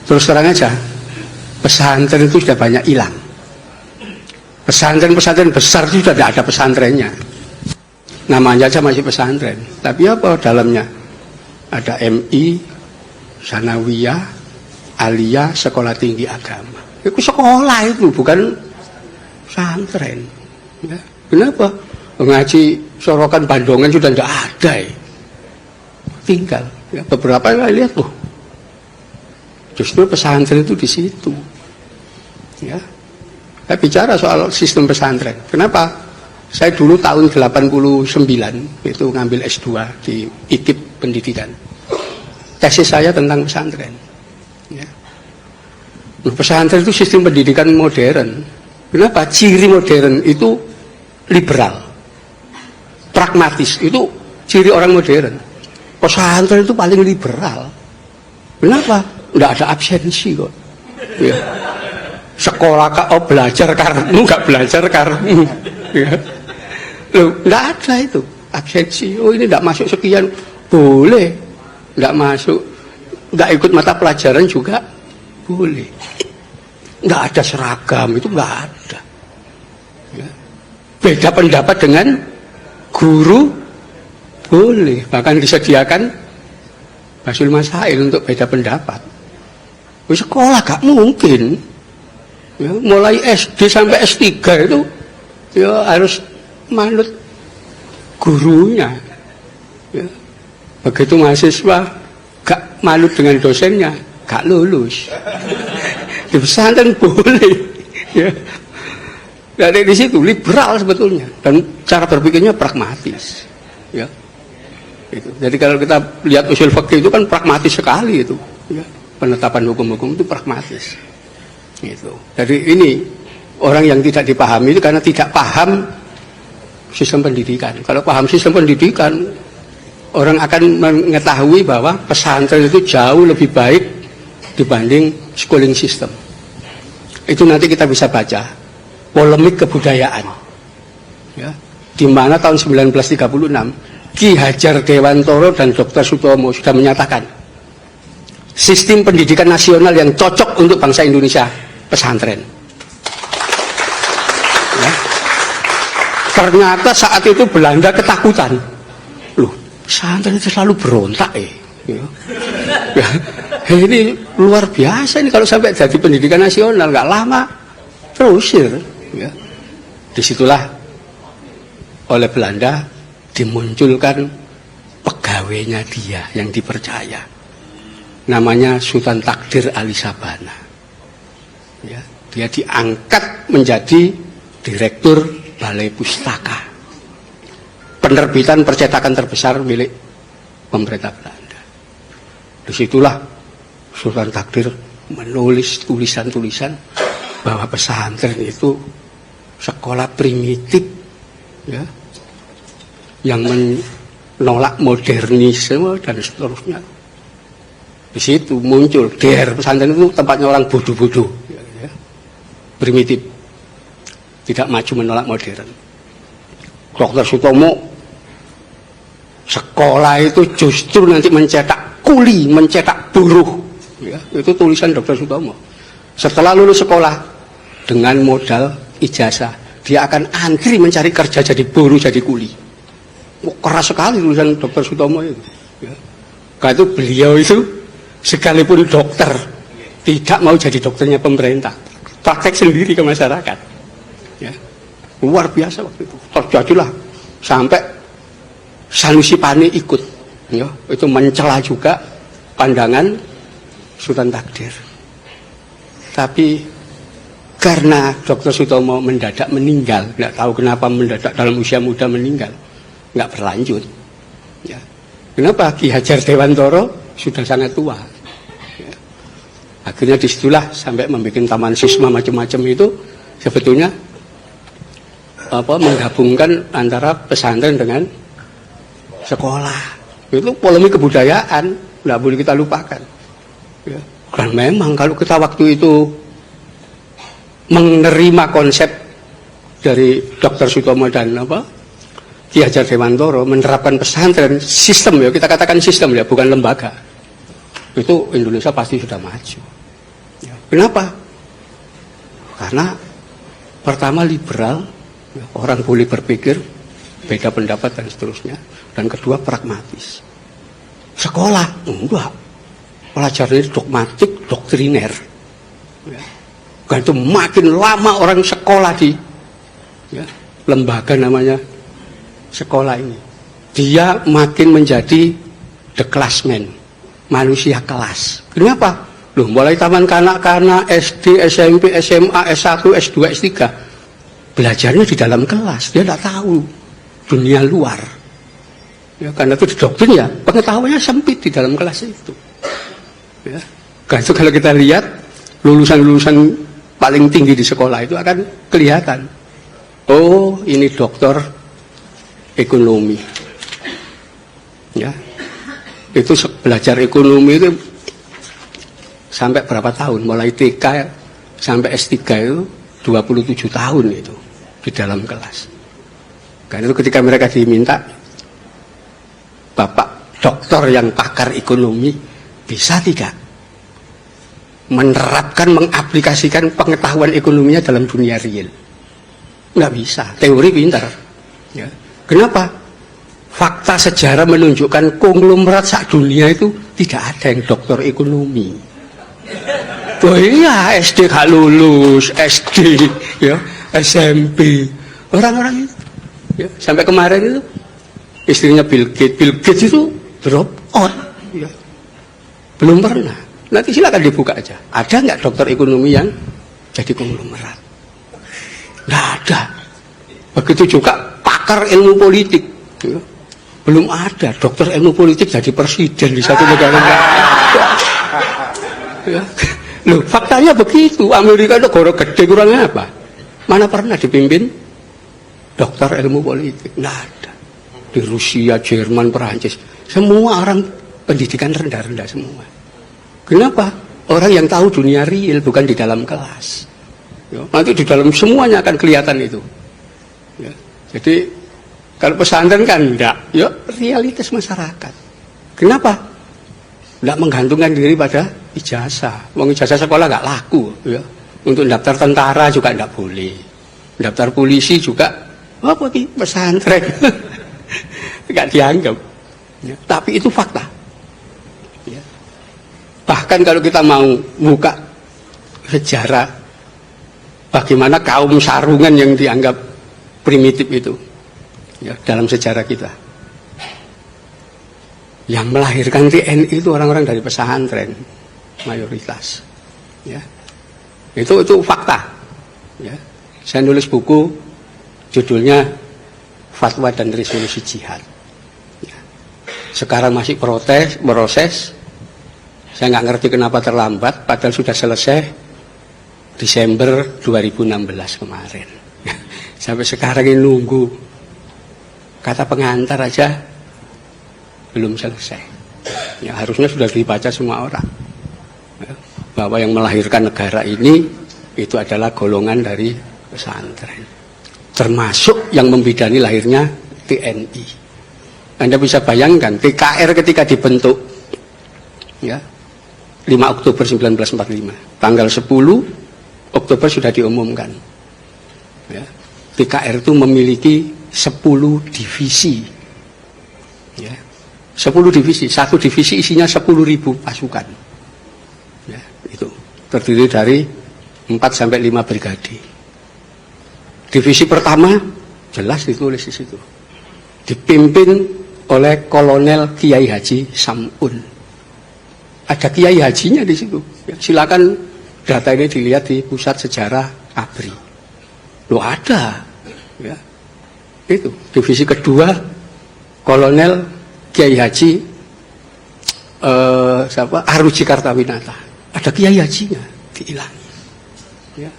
Terus terang aja, pesantren itu sudah banyak hilang. Pesantren-pesantren besar itu sudah tidak ada pesantrennya. Namanya aja masih pesantren. Tapi apa dalamnya? Ada MI, Sanawiyah, Aliyah, sekolah tinggi agama. Itu sekolah itu, bukan pesantren. Ya. Kenapa? Ngaji Sorokan Bandongan sudah tidak ada. Tinggal. Ya, beberapa yang lihat tuh. Justru pesantren itu di situ. Ya. Saya bicara soal sistem pesantren. Kenapa? Saya dulu tahun 89 itu ngambil S2 di IKIP Pendidikan. Tesis saya tentang pesantren. Ya. Pesantren itu sistem pendidikan modern. Kenapa? Ciri modern itu liberal, pragmatis. Itu ciri orang modern. Pesantren itu paling liberal. Kenapa? Tidak ada absensi kok. Ya. Sekolah belajar karena nggak belajar karena. Ya. Loh, nggak ada itu absensi. Oh ini nggak masuk sekian, boleh. Nggak masuk, nggak ikut mata pelajaran juga boleh. Nggak ada seragam, itu nggak ada. Ya. Beda pendapat dengan guru boleh, bahkan disediakan Basul Masail untuk beda pendapat. Di sekolah gak mungkin. Ya, mulai SD sampai S3 itu ya harus manut gurunya. Ya. Begitu mahasiswa gak manut dengan dosennya, gak lulus. Di pesantren boleh. Ya. Dari di situ liberal sebetulnya dan cara berpikirnya pragmatis. Ya. Itu. Jadi kalau kita lihat usul fikih itu kan pragmatis sekali itu. Ya. Penetapan hukum-hukum itu pragmatis. Gitu. Jadi ini orang yang tidak dipahami itu karena tidak paham sistem pendidikan. Kalau paham sistem pendidikan, orang akan mengetahui bahwa pesantren itu jauh lebih baik dibanding schooling system. Itu nanti kita bisa baca polemik kebudayaan. Ya. Di mana tahun 1936 Ki Hajar Dewantoro dan Dr. Sutomo sudah menyatakan sistem pendidikan nasional yang cocok untuk bangsa Indonesia pesantren. Ya. Ternyata saat itu Belanda ketakutan. Loh, pesantren itu selalu berontak ya. Ya. Ini luar biasa ini kalau sampai jadi pendidikan nasional, nggak lama terusir. Ya. Disitulah oleh Belanda dimunculkan pegawainya dia yang dipercaya. Namanya Sultan Takdir Ali Sabana. Ya, dia diangkat menjadi direktur Balai Pustaka, penerbitan percetakan terbesar milik pemerintah Belanda. Disitulah Sultan Takdir menulis tulisan-tulisan bahwa pesantren itu sekolah primitif, ya, yang menolak modernisme dan seterusnya. Di situ muncul pesantren itu tempatnya orang bodoh-bodoh, ya, primitif, tidak maju menolak modern. Dr. Sutomo sekolah itu justru nanti mencetak kuli, mencetak buruh, ya, itu tulisan Dr. Sutomo. Setelah lulus sekolah dengan modal ijazah, dia akan antri mencari kerja jadi buruh, jadi kuli. Keras sekali tulisan Dr. Sutomo itu. Ya. Karena itu beliau itu sekalipun dokter tidak mau jadi dokternya pemerintah, praktek sendiri ke masyarakat. Ya. Luar biasa waktu itu. Terjadilah sampai Sanusi Pane ikut. Ya. Itu mencela juga pandangan Sultan Takdir. Tapi karena Dr. Sutomo mendadak meninggal, nggak tahu kenapa mendadak dalam usia muda meninggal, nggak berlanjut. Ya. Kenapa? Ki Hajar Dewantoro sudah sangat tua. Ya. Akhirnya disitulah sampai membuat taman sisma macam-macam itu sebetulnya menggabungkan antara pesantren dengan sekolah. Itu polemik kebudayaan, nggak boleh kita lupakan. Ya. Dan memang kalau kita waktu itu menerima konsep dari Dr. Sutomo dan Ki Hajar Dewantoro menerapkan pesantren sistem, ya kita katakan sistem ya, bukan lembaga, itu Indonesia pasti sudah maju. Kenapa? Karena pertama liberal, orang boleh berpikir beda pendapat dan seterusnya, dan kedua pragmatis. Sekolah enggak, pelajarannya dogmatik, doktriner. Kan itu makin lama orang sekolah di lembaga namanya sekolah ini, dia makin menjadi the classman, manusia kelas. Kenapa? Loh, mulai taman kanak-kanak, SD, SMP, SMA, S1, S2, S3, belajarnya di dalam kelas, dia tidak tahu dunia luar. Ya, karena itu didoktrin ya, pengetahuannya sempit di dalam kelas itu. Ya. Karena itu kalau kita lihat lulusan-lulusan paling tinggi di sekolah itu akan kelihatan. Oh, ini doktor ekonomi. Ya. Itu belajar ekonomi itu sampai berapa tahun? Mulai TK sampai S3 itu 27 tahun itu di dalam kelas. Karena itu ketika mereka diminta, Bapak dokter yang pakar ekonomi, bisa tidak menerapkan, mengaplikasikan pengetahuan ekonominya dalam dunia real? Nggak bisa, teori pintar. Ya. Kenapa? Fakta sejarah menunjukkan konglomerat sak dunia itu tidak ada yang dokter ekonomi. Oh iya, SD gak lulus, SD, ya, SMP, orang-orang itu, ya, sampai kemarin itu istrinya Bill Gates itu drop out, ya. Belum pernah. Nanti silakan dibuka aja. Ada nggak dokter ekonomi yang jadi konglomerat? Nggak ada. Begitu juga pakar ilmu politik, ya. Belum ada dokter ilmu politik jadi presiden di satu negara. Ya. Loh, faktanya begitu. Amerika negara gede, kurangnya apa? Mana pernah dipimpin dokter ilmu politik? Nggak ada. Di Rusia, Jerman, Perancis, semua orang pendidikan rendah-rendah semua. Kenapa? Orang yang tahu dunia real, bukan di dalam kelas. Ya, nanti di dalam semuanya akan kelihatan itu. Ya, jadi kalau pesantren kan enggak, ya realitas masyarakat. Kenapa? Enggak menggantungkan diri pada ijazah. Wong ijazah sekolah enggak laku, ya. Untuk daftar tentara juga enggak boleh. Daftar polisi juga apa ki pesantren. Enggak dianggap. Ya, tapi itu fakta. Ya. Bahkan kalau kita mau buka sejarah bagaimana kaum sarungan yang dianggap primitif itu, ya, dalam sejarah kita, yang melahirkan TNI itu orang-orang dari pesantren mayoritas, ya. Itu fakta, ya. Saya nulis buku judulnya Fatwa dan Resolusi Jihad, ya. Sekarang masih proses, saya nggak ngerti kenapa terlambat, padahal sudah selesai Desember 2016 kemarin. Sampai sekarang ini nunggu, kata pengantar aja belum selesai. Ya, harusnya sudah dibaca semua orang, ya, bahwa yang melahirkan negara ini itu adalah golongan dari pesantren, termasuk yang membidani lahirnya TNI. Anda bisa bayangkan TKR ketika dibentuk, ya, 5 Oktober 1945, tanggal 10 Oktober sudah diumumkan, ya, TKR itu memiliki 10 divisi, ya. 10 divisi, satu divisi isinya 10.000 pasukan, ya, itu terdiri dari 4-5 brigade. Divisi pertama jelas ditulis di situ, dipimpin oleh Kolonel Kiai Haji Samun. Ada Kiai Hajinya di situ, ya, silakan data ini dilihat di Pusat Sejarah ABRI. Loh, ada, ya. Itu divisi kedua Kolonel Kiai Haji Aruji Kartawinata. Ada Kiai Hajinya dihilangi, ya.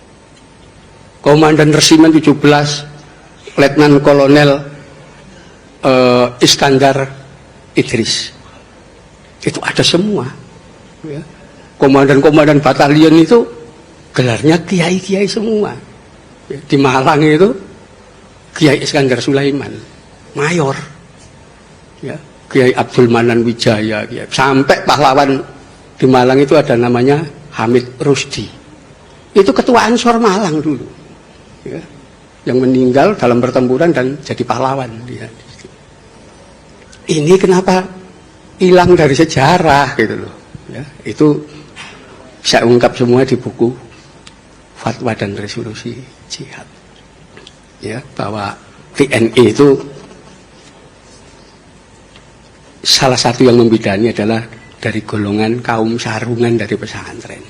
Komandan Resimen 17 Letnan Kolonel Iskandar Idris. Itu ada semua, ya. Komandan-komandan batalion itu gelarnya kiai-kiai semua. Ya, di Malang itu Kiai Iskandar Sulaiman, mayor, ya. Kiai Abdul Manan Wijaya, ya. Sampai pahlawan di Malang itu ada namanya Hamid Rusdi. Itu ketua Ansor Malang dulu, ya, yang meninggal dalam pertempuran dan jadi pahlawan dia. Ini kenapa hilang dari sejarah gitu loh, ya, itu saya ungkap semua di buku Fatwa dan Resolusi Jihad, ya, bahwa TNI itu salah satu yang membidani adalah dari golongan kaum sarungan dari pesantren.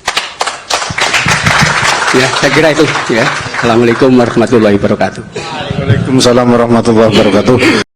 Ya, saya kira itu, ya. Assalamualaikum warahmatullahi wabarakatuh. Waalaikumsalam warahmatullahi wabarakatuh.